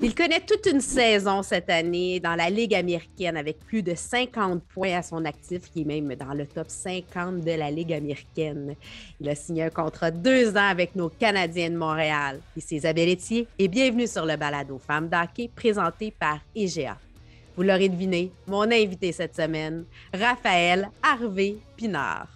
Il connaît toute une saison cette année dans la Ligue américaine avec plus de 50 points à son actif, qui est même dans le top 50 de la Ligue américaine. Il a signé un contrat de 2 ans avec nos Canadiens de Montréal. Ici Isabelle Etier et bienvenue sur le balado Femmes d'hockey présenté par IGA. Vous l'aurez deviné, mon invité cette semaine, Raphaël Harvey Pinard.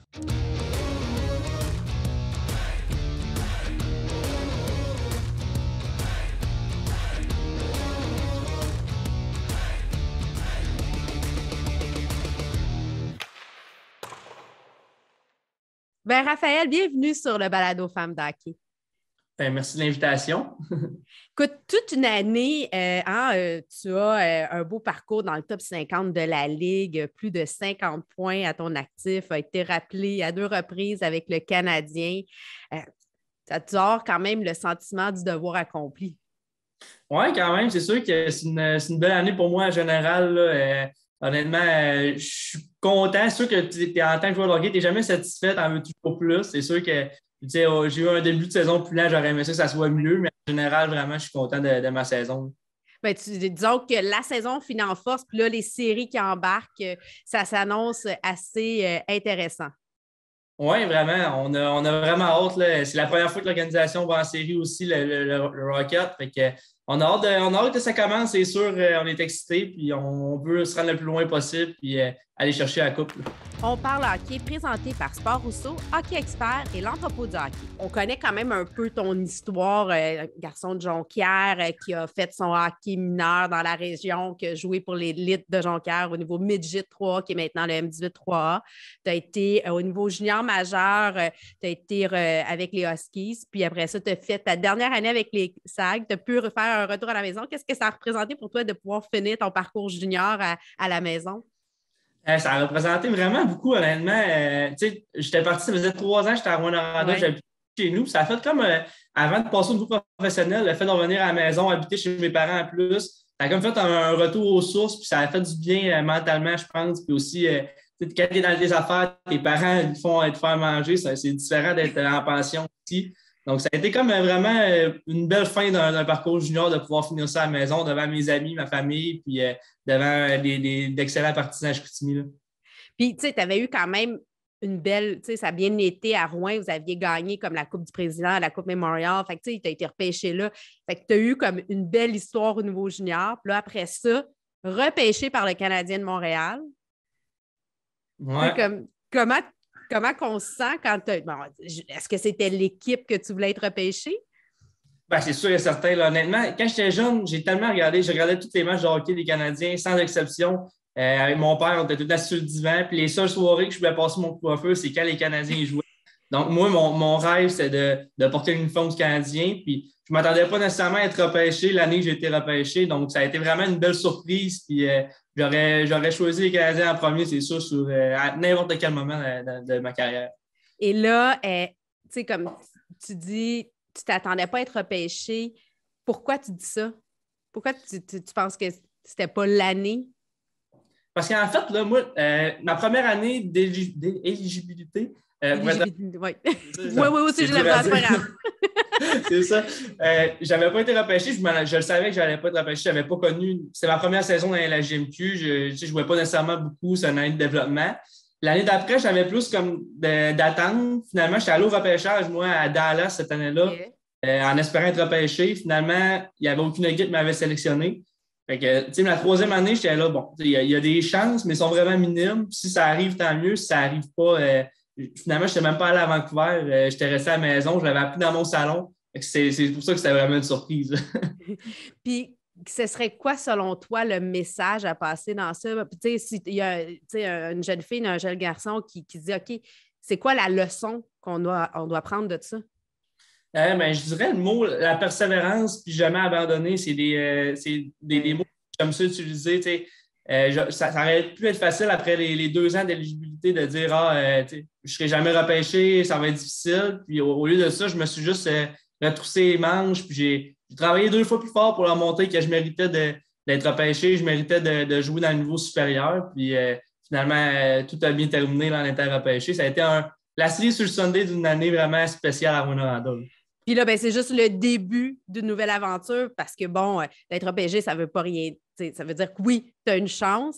Ben Raphaël, bienvenue sur le balado Femmes d'hockey. Merci de l'invitation. Écoute, toute une année, tu as un beau parcours dans le top 50 de la Ligue, plus de 50 points à ton actif, a été rappelé à 2 reprises avec le Canadien. Ça te sort quand même le sentiment du devoir accompli. Oui, quand même, c'est sûr que c'est une belle année pour moi en général. Là. Honnêtement, je suis content. C'est sûr que tu es en tant que joueur de hockey, tu n'es jamais satisfait, tu en veux toujours plus. C'est sûr que j'ai eu un début de saison plus lent, j'aurais aimé ça soit mieux, mais en général, vraiment, je suis content de ma saison. Ben, disons que la saison finit en force, puis là, les séries qui embarquent, ça s'annonce assez intéressant. Oui, vraiment. On a vraiment hâte. Là. C'est la première fois que l'organisation va en série aussi, le Rocket. Fait que, on a hâte que ça commence, c'est sûr. On est excités, puis on veut se rendre le plus loin possible, puis aller chercher la coupe. Là. On parle hockey présenté par Sport Rousseau, Hockey Expert et l'entrepôt du hockey. On connaît quand même un peu ton histoire, garçon de Jonquière qui a fait son hockey mineur dans la région, qui a joué pour l'élite de Jonquière au niveau Midget 3, qui est maintenant le M18 3A. Tu as été au niveau junior majeur, tu as été avec les Huskies, puis après ça, tu as fait ta dernière année avec les SAG, tu as pu refaire un retour à la maison. Qu'est-ce que ça a représenté pour toi de pouvoir finir ton parcours junior à la maison? Ça a représenté vraiment beaucoup, honnêtement. J'étais parti, ça faisait 3 ans, j'étais à Rwanda, j'habitais chez nous. Ça a fait comme, avant de passer au niveau professionnel, le fait de revenir à la maison, habiter chez mes parents en plus, ça a comme fait un retour aux sources, puis ça a fait du bien mentalement, je pense. Puis aussi, quand tu es dans tes affaires, tes parents ils font te faire manger, c'est différent d'être en pension aussi. Donc, ça a été comme vraiment une belle fin d'un parcours junior de pouvoir finir ça à la maison devant mes amis, ma famille, puis devant d'excellents partisans à Chicoutimi. Là. Puis, tu sais, tu avais eu quand même une belle, tu sais, ça a bien été à Rouen, vous aviez gagné comme la Coupe du Président, la Coupe Memorial, fait que tu sais, tu as été repêché là. Fait que tu as eu comme une belle histoire au niveau junior. Puis là, après ça, repêché par le Canadien de Montréal. Ouais. Comment qu'on se sent quand tu bon, est-ce que c'était l'équipe que tu voulais être repêché? Ben, c'est sûr et certain. Là, honnêtement, quand j'étais jeune, j'ai regardé tous les matchs de hockey des Canadiens, sans exception. Avec mon père, on était tout le temps sur le divan. Puis les seules soirées que je pouvais passer mon coiffeur, c'est quand les Canadiens jouaient. Donc, moi, mon rêve, c'est de porter l'uniforme du Canadien. Puis je ne m'attendais pas nécessairement à être repêché l'année que j'ai été repêché. Donc, ça a été vraiment une belle surprise. Puis j'aurais choisi les Canadiens en premier, c'est sûr, à n'importe quel moment de ma carrière. Et là, tu sais, comme tu dis, tu ne t'attendais pas à être repêché. Pourquoi tu dis ça? Pourquoi tu penses que c'était pas l'année? Parce qu'en fait, là, moi, ma première année d'éligibilité. Oui, aussi, je l'aime pas, c'est pas grave. C'est ça. J'avais pas été repêché. Je le savais que je n'allais pas être repêché. Je n'avais pas connu. C'était ma première saison dans la GMQ. Je ne jouais pas nécessairement beaucoup. C'est une année de développement. L'année d'après, j'avais plus comme d'attendre. Finalement, j'étais allé au repêchage, moi, à Dallas cette année-là, en espérant être repêché. Finalement, il n'y avait aucune équipe qui m'avait sélectionné. Fait que, tu sais, la 3e année, j'étais là, bon, il y a des chances, mais elles sont vraiment minimes. Puis si ça arrive, tant mieux. Si ça n'arrive pas, finalement, je n'étais même pas allé à Vancouver. J'étais resté à la maison. Je l'avais appris dans mon salon. C'est pour ça que c'était vraiment une surprise. Puis, ce serait quoi, selon toi, le message à passer dans ça? Tu sais, s'il y a une jeune fille, un jeune garçon qui dit, OK, c'est quoi la leçon qu'on doit prendre de ça? Ben, je dirais le mot, la persévérance, puis jamais abandonner. C'est des mots que j'aime ça utiliser. Ça aurait pu être facile après les 2 ans d'éligibilité de dire je ne serai jamais repêché, ça va être difficile. Puis au lieu de ça, je me suis juste retroussé les manches. Puis j'ai travaillé 2 fois plus fort pour leur montrer que je méritais d'être repêché, je méritais de jouer dans le niveau supérieur. Puis finalement, tout a bien terminé là, en étant repêché. Ça a été la série sur le Sunday d'une année vraiment spéciale à Rwanda. Puis là, ben, c'est juste le début d'une nouvelle aventure parce que, bon, d'être repêché, ça ne veut pas rien. Ça veut dire que oui, tu as une chance.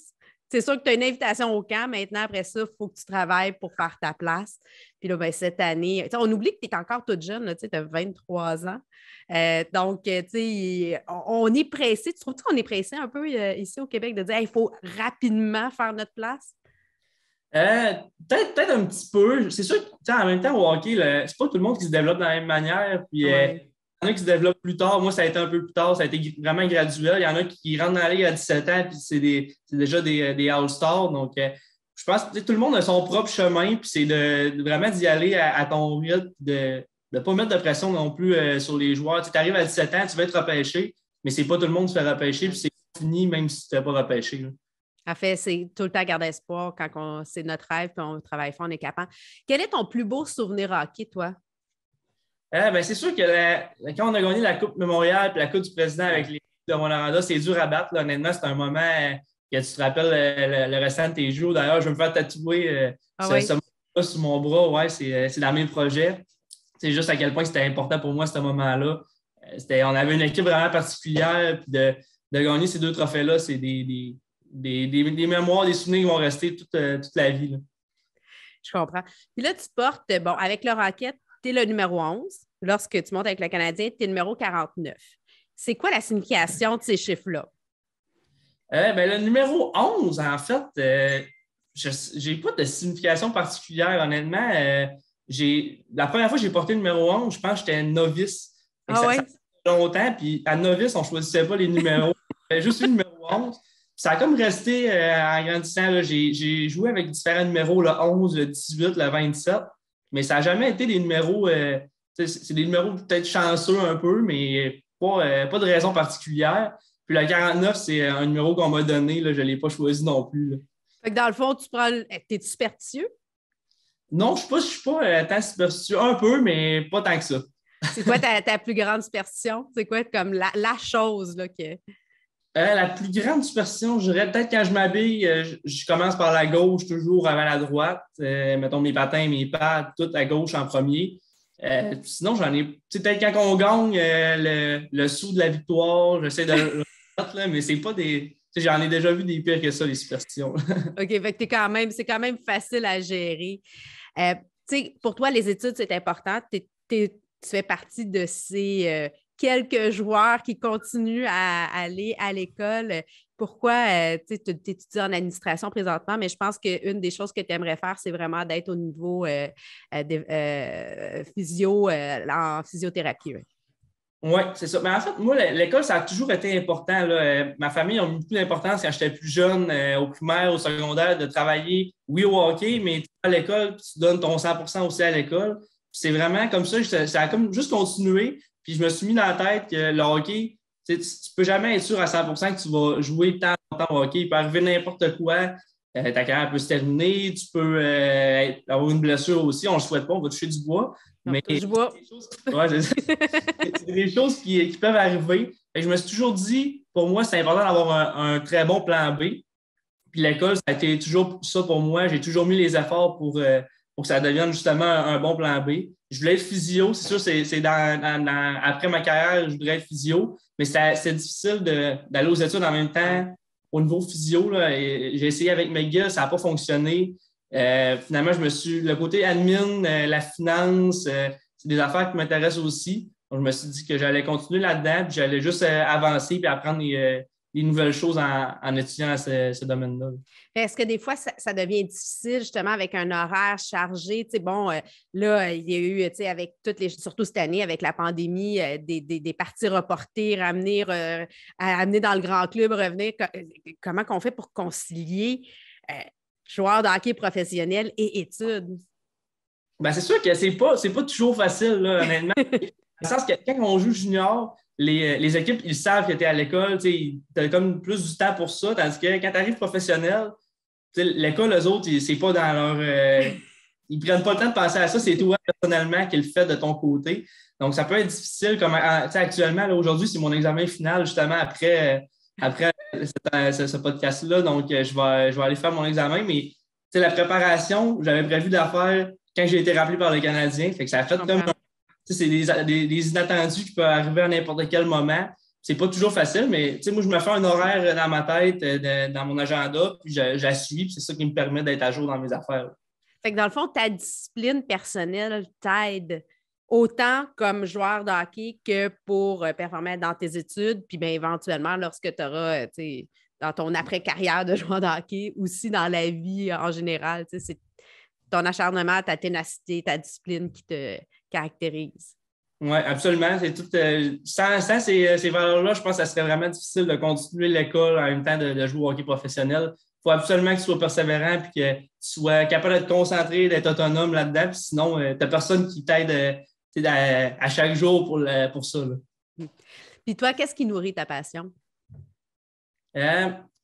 C'est sûr que tu as une invitation au camp. Maintenant, après ça, il faut que tu travailles pour faire ta place. Puis là, ben, cette année, on oublie que tu es encore toute jeune, tu as 23 ans. Donc, on est pressé. Tu trouves qu'on est pressé un peu ici au Québec de dire il faut rapidement faire notre place? Peut-être un petit peu. C'est sûr que en même temps, au hockey, c'est pas tout le monde qui se développe de la même manière. Puis, Ouais. il y en a qui se développent plus tard. Moi, ça a été un peu plus tard. Ça a été vraiment graduel. Il y en a qui rentrent dans la ligue à 17 ans, puis c'est déjà des All-Stars. Donc, je pense que tout le monde a son propre chemin, puis c'est de vraiment d'y aller à ton rythme, de ne pas mettre de pression non plus sur les joueurs. Tu arrives à 17 ans, tu vas être repêché, mais c'est pas tout le monde qui se fait repêcher, puis c'est fini même si tu n'es pas repêché, là. En fait, c'est tout le temps garder espoir quand c'est notre rêve puis on travaille fort, on est capable. Quel est ton plus beau souvenir hockey, toi? Ben, c'est sûr que quand on a gagné la Coupe Mémorial et la Coupe du Président avec les de Rwanda, c'est dur à battre. Là. Honnêtement, c'est un moment que tu te rappelles le restant de tes jours. D'ailleurs, je vais me faire tatouer ce moment-là sur mon bras. Ouais, c'est dans mes projets. C'est juste à quel point c'était important pour moi, ce moment-là. On avait une équipe vraiment particulière. Puis de gagner ces 2 trophées-là, c'est des mémoires, des souvenirs qui vont rester toute la vie, là. Je comprends. Puis là, tu portes, bon, avec le Rocket, tu es le numéro 11. Lorsque tu montes avec le Canadien, tu es le numéro 49. C'est quoi la signification de ces chiffres-là? Ben, le numéro 11, en fait, j'ai pas de signification particulière, honnêtement. La première fois que j'ai porté le numéro 11, je pense que j'étais novice. Ça fait longtemps, puis à novice, on ne choisissait pas les numéros. J'avais juste eu le numéro 11. Ça a comme resté en grandissant. Là, j'ai joué avec différents numéros, le 11, le 18, le 27, mais ça n'a jamais été des numéros. C'est des numéros peut-être chanceux un peu, mais pas de raison particulière. Puis le 49, c'est un numéro qu'on m'a donné. Là, je ne l'ai pas choisi non plus, là. Fait que dans le fond, t'es superstitieux? Non, je ne suis pas tant superstitieux. Un peu, mais pas tant que ça. C'est quoi ta plus grande superstition? C'est quoi comme la chose là, que. La plus grande superstition, je dirais peut-être quand je m'habille, je commence par la gauche toujours avant la droite. Mettons mes patins, mes pattes, tout à gauche en premier. Sinon, j'en ai. Peut-être quand on gagne le sou de la victoire, j'essaie de le mettre, là, mais c'est pas des. J'en ai déjà vu des pires que ça, les superstitions. OK, fait que c'est quand même facile à gérer. Pour toi, les études, c'est important. Tu fais partie de ces quelques joueurs qui continuent à aller à l'école. Pourquoi? Tu étudies en administration présentement, mais je pense qu'une des choses que tu aimerais faire, c'est vraiment d'être au niveau physio, en physiothérapie. Oui, c'est ça. Mais en fait, moi, l'école, ça a toujours été important, là. Ma famille a mis beaucoup d'importance quand j'étais plus jeune, au primaire, au secondaire, de travailler, oui, au hockey, mais à l'école, puis tu donnes ton 100% aussi à l'école. C'est vraiment comme ça, ça a comme juste continué. Puis je me suis mis dans la tête que le hockey, tu ne peux jamais être sûr à 100% que tu vas jouer tant longtemps au hockey. Il peut arriver n'importe quoi. Ta carrière peut se terminer. Tu peux avoir une blessure aussi. On ne le souhaite pas, on va toucher du bois. Mais du bois. C'est des choses qui peuvent arriver. Et je me suis toujours dit, pour moi, c'est important d'avoir un très bon plan B. Puis l'école, ça a été toujours ça pour moi. J'ai toujours mis les efforts pour que ça devienne justement un bon plan B. Je voulais être physio, c'est sûr, après ma carrière, je voudrais être physio, mais c'est difficile d'aller aux études en même temps au niveau physio. Là, j'ai essayé avec McGill, ça n'a pas fonctionné. Finalement, le côté admin, la finance, c'est des affaires qui m'intéressent aussi. Donc, je me suis dit que j'allais continuer là-dedans, puis j'allais juste avancer et apprendre des nouvelles choses en étudiant ce domaine-là. Est-ce que des fois, ça devient difficile justement avec un horaire chargé? Bon, là, il y a eu, avec surtout cette année, avec la pandémie, des parties reportées, amener dans le grand club, revenir. Comment on fait pour concilier joueur de hockey professionnel et études? Ben, c'est sûr que c'est pas toujours facile, là, honnêtement. Dans le sens que quand on joue junior, les équipes, ils savent que tu es à l'école, tu as comme plus du temps pour ça, tandis que quand tu arrives professionnel, l'école, eux autres, c'est pas dans leur. Ils prennent pas le temps de penser à ça, c'est toi personnellement qui le fais de ton côté. Donc, ça peut être difficile. Comme actuellement, là, aujourd'hui, c'est mon examen final, justement, après ce podcast-là. Donc, je vais aller faire mon examen, mais la préparation, j'avais prévu de la faire quand j'ai été rappelé par le Canadien. Fait que ça a fait comme c'est des inattendus qui peuvent arriver à n'importe quel moment. C'est pas toujours facile, mais moi, je me fais un horaire dans ma tête, dans mon agenda, puis je suis, puis c'est ça qui me permet d'être à jour dans mes affaires. Fait que dans le fond, ta discipline personnelle t'aide autant comme joueur de hockey que pour performer dans tes études, puis bien éventuellement, lorsque tu auras, dans ton après-carrière de joueur de hockey, aussi dans la vie en général, c'est ton acharnement, ta ténacité, ta discipline qui te caractérise. Oui, absolument. C'est tout, sans ces valeurs-là, je pense que ça serait vraiment difficile de continuer l'école en même temps de jouer au hockey professionnel. Il faut absolument que tu sois persévérant et que tu sois capable d'être concentré, d'être autonome là-dedans. Puis sinon, tu n'as personne qui t'aide à chaque jour pour ça. Là. Puis toi, qu'est-ce qui nourrit ta passion?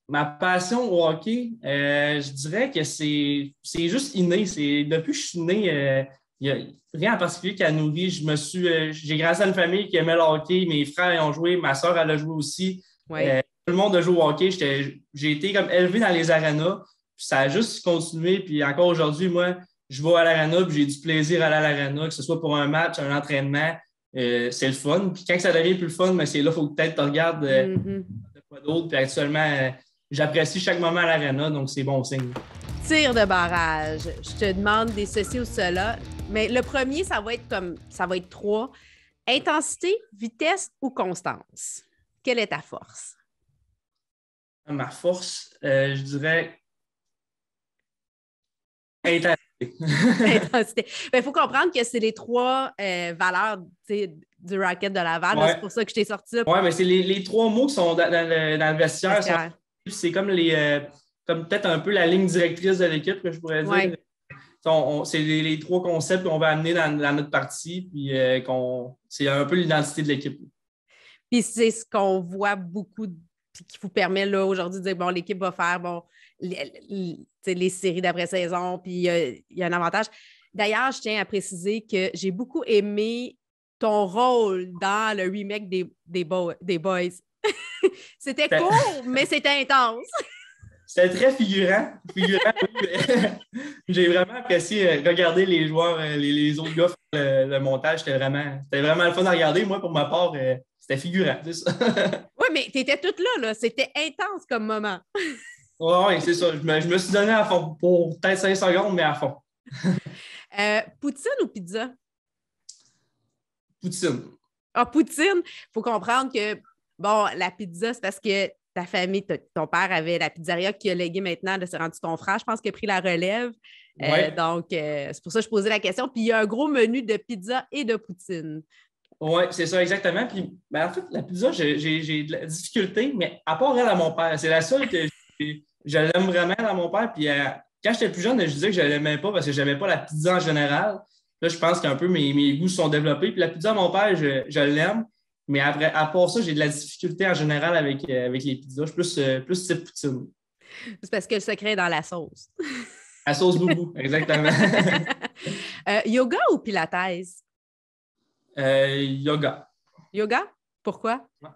Ma passion au hockey, je dirais que c'est juste inné. Depuis que je suis né, il n'y a rien en particulier qui a nourri. J'ai grandi dans une famille qui aimait le hockey. Mes frères ont joué, ma soeur, elle a joué aussi. Ouais. Tout le monde a joué au hockey. J'ai été comme élevé dans les arénas. Puis ça a juste continué. Puis encore aujourd'hui, moi, je vais à l'aréna puis j'ai du plaisir à aller à l'aréna, que ce soit pour un match, un entraînement. C'est le fun. Puis quand ça devient plus le fun, mais c'est là qu'il faut que peut-être tu regardes de quoi d'autre. Puis actuellement, j'apprécie chaque moment à l'aréna, donc c'est bon signe. Tir de barrage. Je te demande des ceci ou cela. Mais le premier, ça va être 3. Intensité, vitesse ou constance? Quelle est ta force? Ma force, je dirais intensité. Il faut comprendre que c'est les 3 valeurs du Rocket de Laval. Ouais. C'est pour ça que je t'ai sorti. Oui, mais c'est les 3 mots qui sont dans le vestiaire. C'est comme comme peut-être un peu la ligne directrice de l'équipe, que je pourrais dire. Ouais. C'est les 3 concepts qu'on va amener dans notre partie, puis c'est un peu l'identité de l'équipe. Puis c'est ce qu'on voit beaucoup, puis qui vous permet là aujourd'hui de dire, bon, l'équipe va faire les séries d'après-saison, puis il y a un avantage. D'ailleurs, je tiens à préciser que j'ai beaucoup aimé ton rôle dans le remake des Boys. C'était court, mais c'était intense. C'était très figurant. J'ai vraiment apprécié regarder les joueurs, les autres gars faire le montage. C'était vraiment le fun à regarder. Moi, pour ma part, c'était figurant. Oui, mais tu étais toute là. C'était intense comme moment. Oui, c'est ça. Je me suis donné à fond pour peut-être 5 secondes, mais à fond. Poutine ou pizza? Poutine. Ah, poutine! Il faut comprendre que, bon, la pizza, c'est parce que ta famille, ton père avait la pizzeria qui a légué maintenant, c'est rendu ton frère, je pense, qui a pris la relève. Ouais. Donc, c'est pour ça que je posais la question. Puis, il y a un gros menu de pizza et de poutine. Oui, c'est ça, exactement. Puis, en fait, la pizza, j'ai de la difficulté, mais à part elle à mon père, c'est la seule que je l'aime vraiment à mon père. Puis, quand j'étais plus jeune, je disais que je ne l'aimais pas parce que je n'aimais pas la pizza en général. Là, je pense qu'un peu mes goûts sont développés. Puis, la pizza à mon père, je l'aime. Mais après, à part ça, j'ai de la difficulté en général avec les pizzas. Je suis plus type poutine. C'est parce que le secret est dans la sauce. La sauce boubou, exactement. Yoga ou pilates? Yoga. Yoga? Pourquoi? Ouais.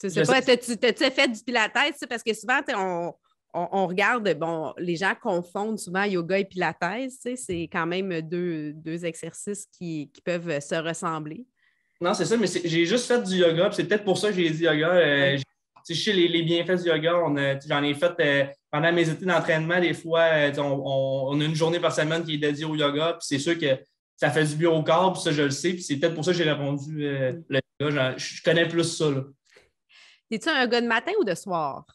Tu sais pas, t'as-tu fait du pilates? Parce que souvent, on regarde, bon, les gens confondent souvent yoga et pilates. C'est quand même deux exercices qui peuvent se ressembler. Non, c'est ça, mais j'ai juste fait du yoga. C'est peut-être pour ça que j'ai dit yoga. Je sais les bienfaits du yoga. J'en ai fait pendant mes études d'entraînement. Des fois, on a une journée par semaine qui est dédiée au yoga. Puis c'est sûr que ça fait du bien au corps. Puis ça, je le sais. Puis c'est peut-être pour ça que j'ai répondu le yoga. Je connais plus ça. Là. Es-tu un gars de matin ou de soir?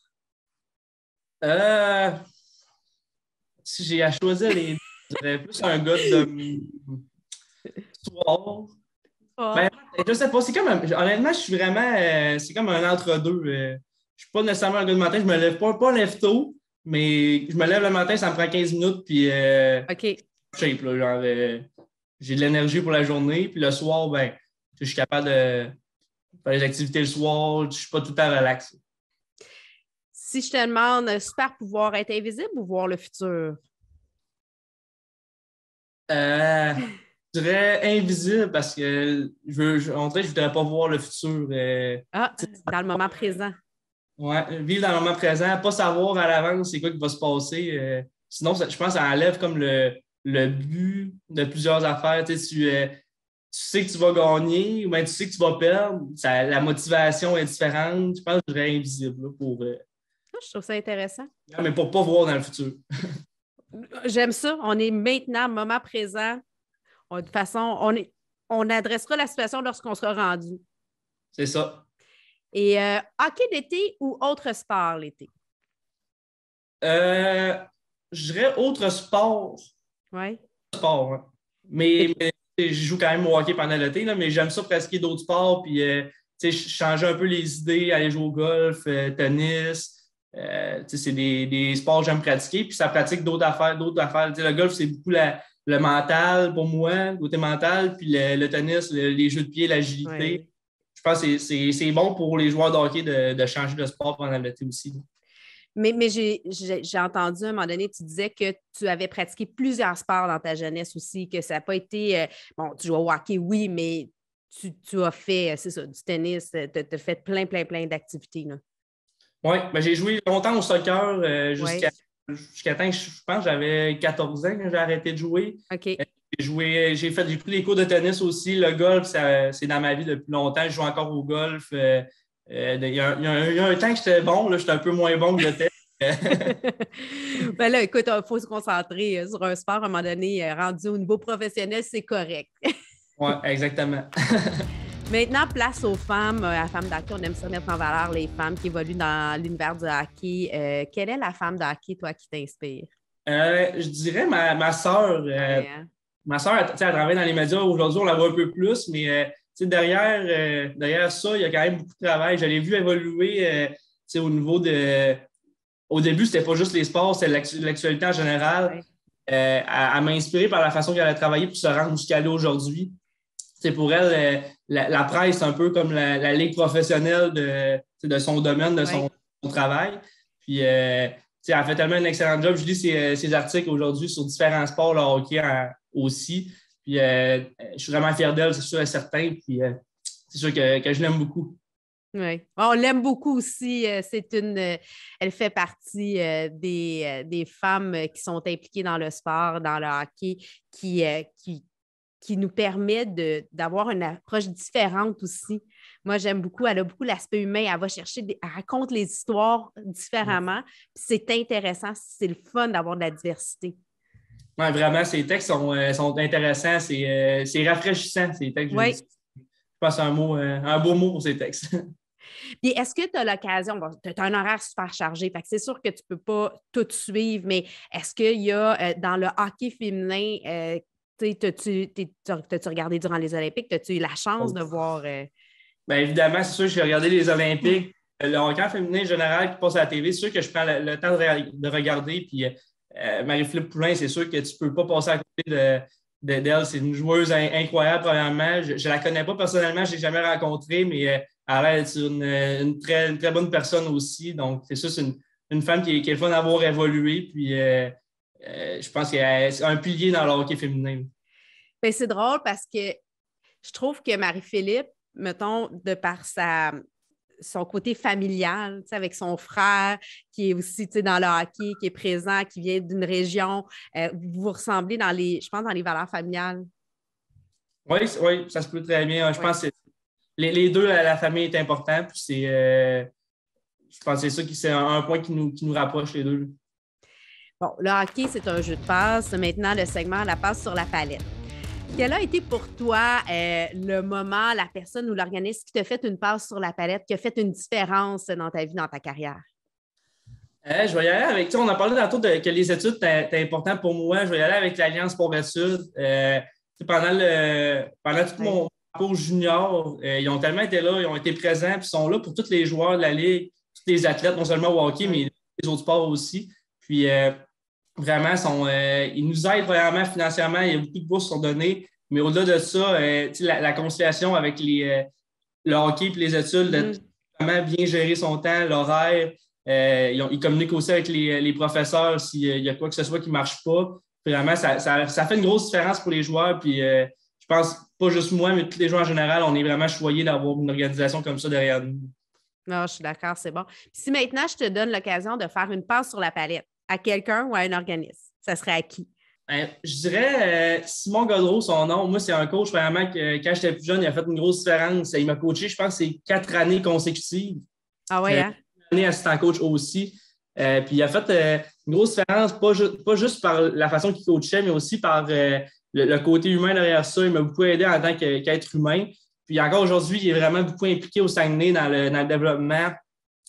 Si j'ai à choisir les deux, je dirais plus un gars de soir. Ben, je sais pas, honnêtement, je suis vraiment, c'est comme un entre-deux. Je suis pas nécessairement un gars de matin, je me lève pas lève tôt, mais je me lève le matin, ça me prend 15 minutes, puis OK. shape, là, genre, j'ai de l'énergie pour la journée, puis le soir, ben, je suis capable de faire les activités le soir, je suis pas tout le temps relax. Si je te demande, super pouvoir, être invisible ou voir le futur? Je dirais invisible parce que on dirait que je voudrais pas voir le futur. Dans le moment présent. Oui, vivre dans le moment présent, pas savoir à l'avance c'est quoi qui va se passer. Sinon, je pense que ça enlève comme le but de plusieurs affaires. Tu sais, sais que tu vas gagner ou bien tu sais que tu vas perdre. La motivation est différente. Je pense que je serais invisible là, Je trouve ça intéressant. mais pour ne pas voir dans le futur. J'aime ça. On est maintenant, moment présent. De toute façon, on adressera la situation lorsqu'on sera rendu. C'est ça. Et hockey d'été ou autre sport l'été? Je dirais autre sport. Oui. Sport, hein. Mais je joue quand même au hockey pendant l'été, là, mais j'aime ça pratiquer d'autres sports, puis changer un peu les idées, aller jouer au golf, tennis. C'est des sports que j'aime pratiquer, puis ça pratique d'autres affaires. Le golf, c'est beaucoup le mental pour moi, le côté mental, puis le tennis, les jeux de pied, l'agilité. Oui. Je pense que c'est bon pour les joueurs de hockey de changer de sport pendant l'été aussi. Mais j'ai entendu à un moment donné, tu disais que tu avais pratiqué plusieurs sports dans ta jeunesse aussi, que ça n'a pas été. Bon, tu joues au hockey, oui, mais tu as fait, c'est ça, du tennis, tu as fait plein d'activités. Oui, ben, j'ai joué longtemps au soccer Ouais. jusqu'à temps que je pense que j'avais 14 ans quand j'ai arrêté de jouer. OK. J'ai pris des cours de tennis aussi. Le golf, c'est dans ma vie depuis longtemps. Je joue encore au golf. Il y a un temps que j'étais bon, là, j'étais un peu moins bon que j'étais. Ben là, écoute, il faut se concentrer sur un sport à un moment donné, rendu au niveau professionnel, c'est correct. Oui, exactement. Maintenant, place aux femmes. À Femmes d'hockey, on aime ça mettre en valeur les femmes qui évoluent dans l'univers du hockey. Quelle est la femme de hockey, toi, qui t'inspire? Je dirais ma soeur. Ouais, hein? Ma soeur, elle travaille dans les médias. Aujourd'hui, on la voit un peu plus, mais derrière ça, il y a quand même beaucoup de travail. Je l'ai vu évoluer au niveau de. Au début, c'était pas juste les sports, c'était l'actualité en général. Ouais. Elle m'a inspiré par la façon qu'elle a travaillé pour se rendre jusqu'à là aujourd'hui. C'est pour elle, la presse, c'est un peu comme la ligue professionnelle de son domaine, de son travail. Puis, elle fait tellement un excellent job. Je lis ses articles aujourd'hui sur différents sports, le hockey aussi. Puis, je suis vraiment fier d'elle, c'est sûr et certain. Puis, c'est sûr que je l'aime beaucoup. Oui. On l'aime beaucoup aussi. Elle fait partie des femmes qui sont impliquées dans le sport, dans le hockey, qui nous permet d'avoir une approche différente aussi. Moi, j'aime beaucoup. Elle a beaucoup l'aspect humain. Elle va chercher, elle raconte les histoires différemment. Puis c'est intéressant. C'est le fun d'avoir de la diversité. Ouais, vraiment, ces textes sont intéressants. C'est rafraîchissant, ces textes. Oui. Je pense que c'est un beau mot pour ces textes. Puis est-ce que tu as l'occasion, bon, tu as un horaire super chargé, fait que c'est sûr que tu ne peux pas tout suivre, mais est-ce qu'il y a dans le hockey féminin, t'as-tu regardé durant les Olympiques? As-tu eu la chance de voir? Bien évidemment, c'est sûr que j'ai regardé les Olympiques. Le hockey féminin en général qui passe à la TV, c'est sûr que je prends le temps de regarder. Puis Marie-Philippe Poulin, c'est sûr que tu ne peux pas passer à côté d'elle. C'est une joueuse incroyable, premièrement. Je ne la connais pas personnellement, je ne l'ai jamais rencontrée, mais elle a l'air d'être une très bonne personne aussi. Donc, c'est sûr, c'est une femme qui est le fun d'avoir évolué. Puis, je pense qu'elle est un pilier dans le hockey féminin. Bien, c'est drôle parce que je trouve que Marie-Philippe, mettons, de par son côté familial, avec son frère qui est aussi dans le hockey, qui est présent, qui vient d'une région, vous ressemblez je pense, dans les valeurs familiales. Oui, ça se peut très bien. Je pense que les deux, la famille est importante. Puis je pense que c'est ça c'est un point qui nous rapproche les deux. Bon, le hockey, c'est un jeu de passe. Maintenant, le segment La passe sur la palette. Quel a été pour toi le moment, la personne ou l'organisme qui t'a fait une passe sur la palette, qui a fait une différence dans ta vie, dans ta carrière? Je vais y aller avec, on a parlé tantôt que les études étaient importantes pour moi. Je vais y aller avec l'Alliance Sport-études. Pendant tout mon parcours junior, ils ont tellement été là, ils ont été présents, puis ils sont là pour tous les joueurs de la Ligue, tous les athlètes, non seulement au hockey, mais les autres sports aussi. Puis vraiment, ils nous aident vraiment financièrement. Il y a beaucoup de bourses qui sont données. Mais au-delà de ça, la conciliation avec le hockey et les études, de vraiment bien gérer son temps, l'horaire. Ils communiquent aussi avec les professeurs s'il y a quoi que ce soit qui ne marche pas. Vraiment, ça fait une grosse différence pour les joueurs. Puis je pense, pas juste moi, mais tous les joueurs en général, on est vraiment choyés d'avoir une organisation comme ça derrière nous. Non, je suis d'accord, c'est bon. Puis si maintenant, je te donne l'occasion de faire une passe sur la palette à quelqu'un ou à un organisme, ça serait à qui? Je dirais Simon Godreau, son nom. Moi, c'est un coach vraiment que quand j'étais plus jeune, il a fait une grosse différence. Il m'a coaché, je pense, c'est 4 années consécutives. Ah ouais, hein? Une année assistant coach aussi. Puis il a fait une grosse différence, pas juste par la façon qu'il coachait, mais aussi par le côté humain derrière ça. Il m'a beaucoup aidé en tant qu'être humain. Puis encore aujourd'hui, il est vraiment beaucoup impliqué au Saguenay dans le développement.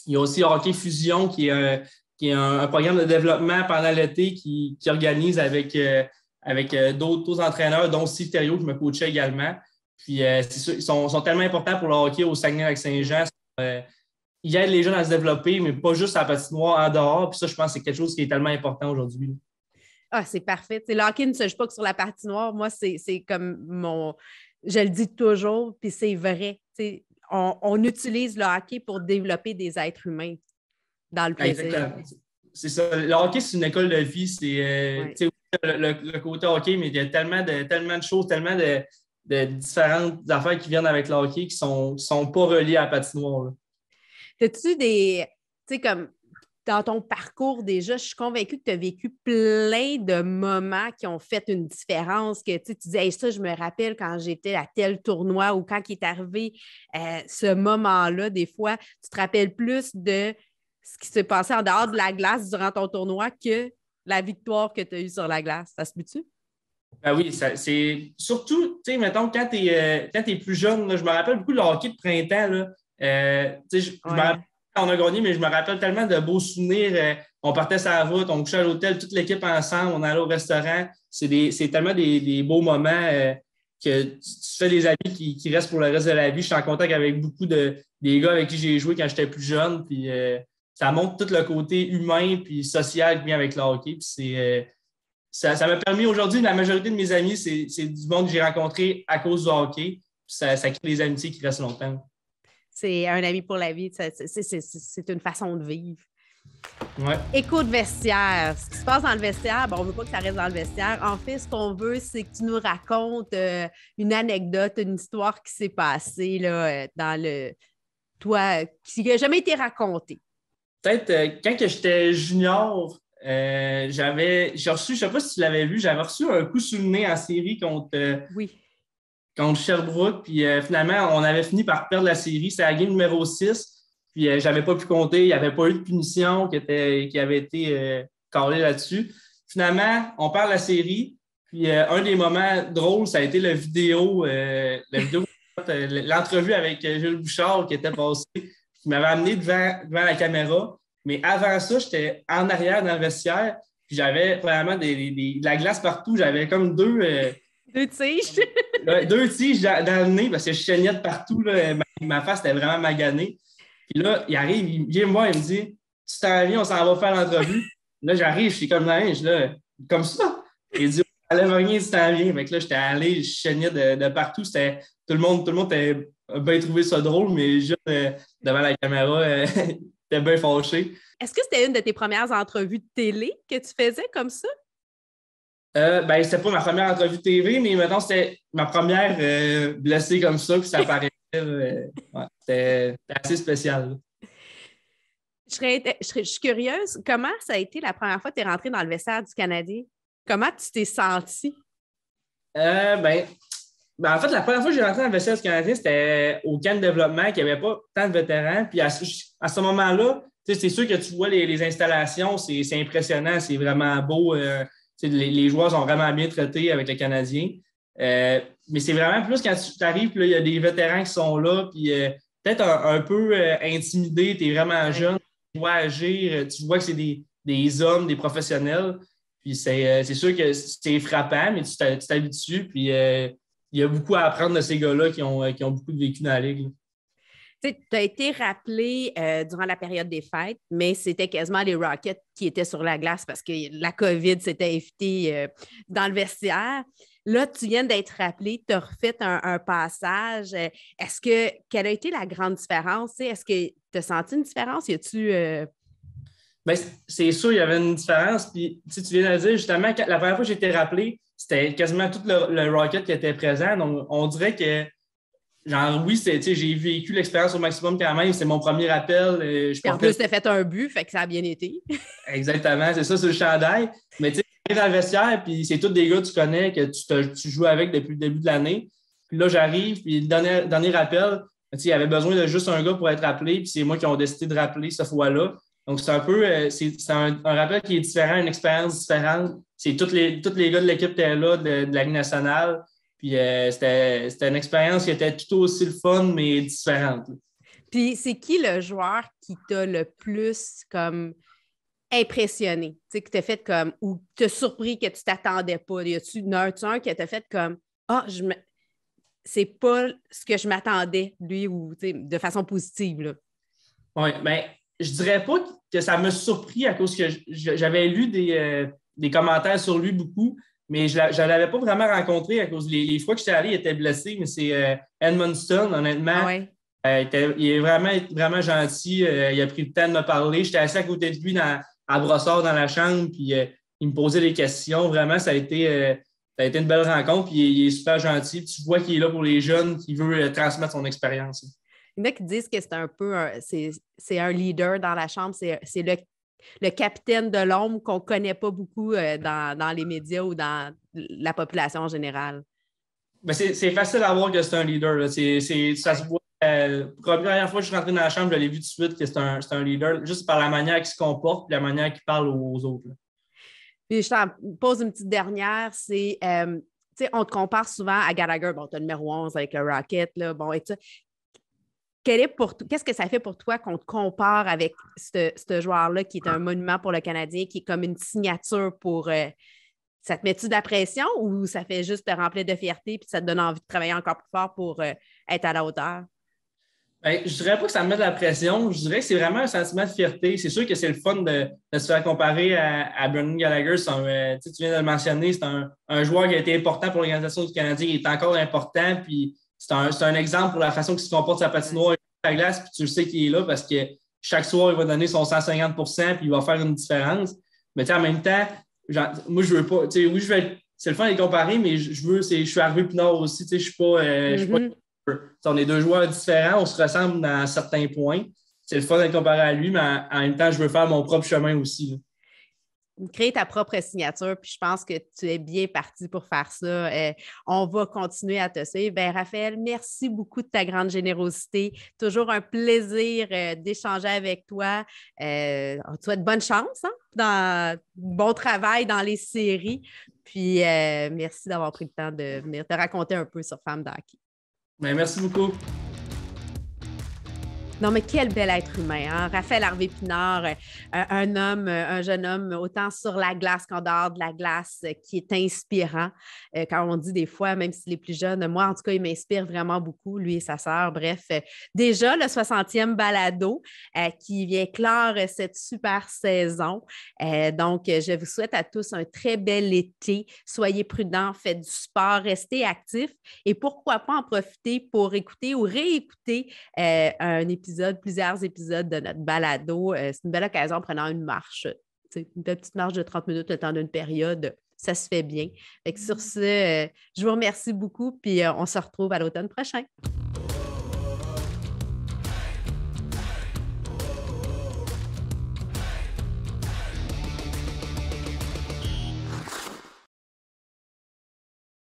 Il y a aussi Hockey Fusion, qui est un programme de développement pendant l'été qui organise avec d'autres entraîneurs, dont Steve Thériault, qui me coachait également. Puis c'est sûr, ils sont tellement importants pour le hockey au Saguenay-Lac-Saint-Jean. Ils aident les jeunes à se développer, mais pas juste à la patinoire en dehors. Puis ça, je pense que c'est quelque chose qui est tellement important aujourd'hui. Ah, c'est parfait. Le hockey ne se joue pas que sur la patinoire. Moi, c'est comme je le dis toujours, puis c'est vrai. On utilise le hockey pour développer des êtres humains dans le plaisir. Exactement. C'est ça. Le hockey, c'est une école de vie. C'est le côté hockey, mais il y a tellement de choses, tellement de différentes affaires qui viennent avec le hockey qui ne sont pas reliées à la patinoire. As-tu comme dans ton parcours déjà, je suis convaincue que tu as vécu plein de moments qui ont fait une différence, que tu dis, hey, ça, je me rappelle quand j'étais à tel tournoi ou quand il est arrivé ce moment-là, des fois, tu te rappelles plus de ce qui s'est passé en dehors de la glace durant ton tournoi que la victoire que tu as eue sur la glace. Ça se peut-tu? Ben oui, c'est surtout, tu sais, mettons, quand tu es plus jeune, là, je me rappelle beaucoup de hockey de printemps, là. Je me rappelle on a gagné, mais je me rappelle tellement de beaux souvenirs. On partait sur la route, on couchait à l'hôtel, toute l'équipe ensemble, on allait au restaurant. C'est tellement des beaux moments que tu fais des amis qui restent pour le reste de la vie. Je suis en contact avec beaucoup des gars avec qui j'ai joué quand j'étais plus jeune. Puis ça montre tout le côté humain puis social qui vient avec le hockey. Puis ça m'a permis aujourd'hui, la majorité de mes amis, c'est du monde que j'ai rencontré à cause du hockey. Puis ça crée des amitiés qui restent longtemps. C'est un ami pour la vie. C'est une façon de vivre. Ouais. Écoute vestiaire. Ce qui se passe dans le vestiaire, on ne veut pas que ça reste dans le vestiaire. En fait, ce qu'on veut, c'est que tu nous racontes une anecdote, une histoire qui s'est passée là, qui n'a jamais été racontée. Peut-être quand j'étais junior, j'ai reçu, je ne sais pas si tu l'avais vu, j'avais reçu un coup sur le nez en série contre Sherbrooke. Puis finalement, on avait fini par perdre la série. C'était la game numéro 6. Puis j'avais pas pu compter. Il n'y avait pas eu de punition qui avait été calée là-dessus. Finalement, on perd la série. Puis un des moments drôles, ça a été l'entrevue avec Jules Bouchard qui était passé, qui m'avait amené devant la caméra. Mais avant ça, j'étais en arrière dans le vestiaire. Puis j'avais vraiment de la glace partout. J'avais comme deux tiges. Deux tiges dans le nez parce que je saignais de partout. Là, ma face était vraiment maganée. Puis là, il arrive, il vient me voir, il me dit tu t'en viens, on s'en va faire l'entrevue. Là, j'arrive, je suis comme linge, là, comme ça. Il dit ça n'enlève rien si t'en viens. Fait que là, j'étais allé, je saignais de partout. Tout le monde avait bien trouvé ça drôle, mais juste devant la caméra, était bien fâché. Est-ce que c'était une de tes premières entrevues de télé que tu faisais comme ça? C'était pas ma première entrevue de TV, mais maintenant c'était ma première blessée comme ça, puis ça paraissait. C'était assez spécial. Je suis curieuse, comment ça a été la première fois que tu es rentré dans le vestiaire du Canadien? Comment tu t'es senti? En fait, la première fois que j'ai rentré dans le vestiaire du Canadien, c'était au camp de développement, qu'il n'y avait pas tant de vétérans. Puis à ce moment-là, c'est sûr que tu vois les installations, c'est impressionnant, c'est vraiment beau. Les joueurs sont vraiment bien traités avec le Canadien. Mais c'est vraiment plus quand tu arrives, il y a des vétérans qui sont là, puis peut-être un peu intimidé, tu es vraiment jeune, tu dois agir, tu vois que c'est des hommes, des professionnels. Puis c'est sûr que c'est frappant, mais tu t'habitues, puis il y a beaucoup à apprendre de ces gars-là qui ont beaucoup de vécu dans la Ligue. Tu as été rappelé durant la période des fêtes, mais c'était quasiment les Rockets qui étaient sur la glace parce que la COVID s'était évitée dans le vestiaire. Là, tu viens d'être rappelé, tu as refait un passage. Quelle a été la grande différence? Est-ce que tu as senti une différence? Y a-tu... c'est sûr, il y avait une différence. Puis, tu viens de le dire, justement, la première fois que j'ai été rappelé, c'était quasiment tout le Rocket qui était présent. Donc, on dirait que oui, j'ai vécu l'expérience au maximum quand même. C'est mon premier rappel. En plus, tu as fait un but, fait que ça a bien été. Exactement, c'est ça sur le chandail. Mais tu sais, J'arrive dans le vestiaire, puis c'est tous des gars que tu connais, que tu joues avec depuis le début de l'année. Puis là, j'arrive, puis le dernier rappel, il y avait besoin de juste un gars pour être rappelé, puis c'est moi qui ont décidé de rappeler cette fois-là. Donc, c'est un peu, c'est un rappel qui est différent, une expérience différente. C'est tous les gars de l'équipe étaient là, de la Ligue nationale. Puis c'était une expérience qui était tout aussi le fun, mais différente. Puis c'est qui le joueur qui t'a le plus comme impressionné? Tu sais, que t'as fait comme, ou t'as surpris que tu t'attendais pas? Y a-tu un qui t'a fait comme, c'est pas ce que je m'attendais, lui, ou de façon positive, là? Oui, bien, je dirais pas que ça m'a surpris à cause que j'avais lu des commentaires sur lui beaucoup, mais je ne l'avais pas vraiment rencontré à cause les fois que j'étais allé, il était blessé, mais c'est Edmundston, honnêtement. Ah ouais. Il est vraiment, vraiment gentil. Il a pris le temps de me parler. J'étais assis à côté de lui à Brossard dans la chambre, puis il me posait des questions. Vraiment, ça a été une belle rencontre, puis il est super gentil. Puis tu vois qu'il est là pour les jeunes, qu'il veut transmettre son expérience. Il y en a qui disent que c'est un peu c'est un leader dans la chambre, c'est le capitaine de l'ombre qu'on ne connaît pas beaucoup dans les médias ou dans la population en général. Ben c'est facile à voir que c'est un leader. Là. Ça se voit. La première fois que je suis rentré dans la chambre, je l'ai vu tout de suite que c'est un leader, juste par la manière qu'il se comporte et la manière qu'il parle aux autres. Là. Puis je t'en pose une petite dernière, c'est, on te compare souvent à Gallagher. Bon, tu as le numéro 11 avec le Rocket, là, bon, et ça. Qu'est-ce que ça fait pour toi qu'on te compare avec ce joueur-là qui est un monument pour le Canadien, qui est comme une signature pour... ça te met-tu de la pression ou ça fait juste te remplir de fierté puis ça te donne envie de travailler encore plus fort pour être à la hauteur? Ben, je ne dirais pas que ça me met de la pression. Je dirais que c'est vraiment un sentiment de fierté. C'est sûr que c'est le fun de se faire comparer à Brendan Gallagher. Tu viens de le mentionner, c'est un joueur qui a été important pour l'organisation du Canadien. Il est encore important. Puis c'est un exemple pour la façon qu'il se comporte sa patinoire et sa glace. Puis tu le sais qu'il est là parce que chaque soir, il va donner son 150 puis il va faire une différence. Mais en même temps, moi, je veux pas. Oui, c'est le fun de les comparer, mais je suis arrivé plus nord aussi. Je ne suis pas. On est deux joueurs différents, on se ressemble dans certains points. C'est le fun d'être comparé à lui, mais en même temps, je veux faire mon propre chemin aussi. Là. Créer ta propre signature, puis je pense que tu es bien parti pour faire ça. On va continuer à te suivre. Ben, Raphaël, merci beaucoup de ta grande générosité. Toujours un plaisir d'échanger avec toi. On te souhaite bonne chance, bon travail dans les séries. Puis merci d'avoir pris le temps de venir te raconter un peu sur Femmes de hockey. Ben, merci beaucoup. Non, mais quel bel être humain, hein? Raphaël Harvey-Pinard, un jeune homme, autant sur la glace qu'en dehors de la glace, qui est inspirant. Quand on dit des fois, même s'il est plus jeune, moi, en tout cas, il m'inspire vraiment beaucoup, lui et sa sœur. Bref, déjà le 60e balado qui vient clore cette super saison. Donc, je vous souhaite à tous un très bel été. Soyez prudents, faites du sport, restez actifs et pourquoi pas en profiter pour écouter ou réécouter plusieurs épisodes de notre balado. C'est une belle occasion en prenant une marche, une petite marche de 30 minutes le temps d'une période. Ça se fait bien. Fait que sur ce, je vous remercie beaucoup, puis on se retrouve à l'automne prochain.